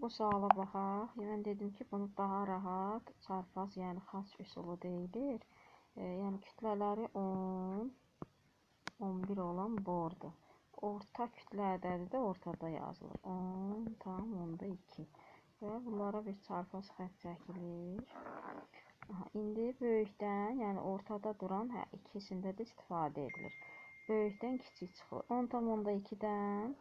Bu suala baxaq. Mən dedim ki, bunu daha rahat çarpaz, yəni xaç üsulu deyilir. Yəni kütlələri 10, 11 olan bordur. Orta kütlədədir də ortada yazılır. 10 tam onda 2. Və bunlara bir çarpaz xətt çəkilir. İndi böyükdən, yəni ortada duran ikisində də istifadə edilir. Böyükdən kiçik çıxır. 10 tam onda 2-dən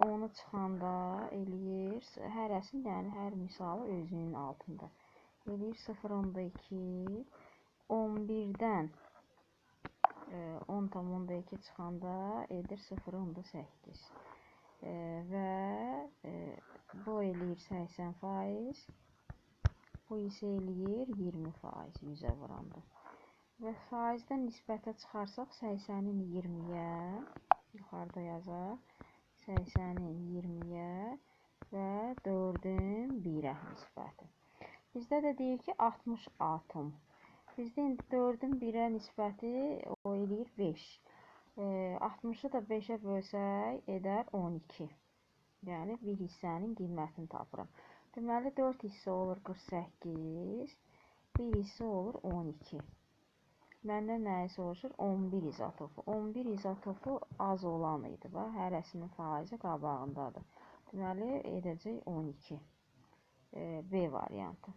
10'u çıxanda eləyir, hərəsini, yəni hər misalı özünün altında. Eləyir 0 onda 2, 11-dən 10 tam onda 2 çıxanda edir 0 onda 8. Və bu eləyir 80%, bu isə eləyir 20% 100-ə vuranda. Və faizdən nisbətə çıxarsaq 80-in 20-yə, yuxarıda yazaq, 80-in 20-yə və 4-ün 1-ə nisbəti. Bizdə də deyir ki, 60 atom. Bizdə indi 4-ün 1-ə nisbəti o eləyir 5. 60-ı da 5-ə bölsək edər 12. Yəni bir hissənin qiymətini tapıram. Deməli 4 hissə olur 48, bir hissə olur 12. Məndən nəyi soruşur? 11 izotopu. 11 izotopu az olan idi. Hərəsinin faizi qabağındadır. Deməli, edəcək 12. B variantı.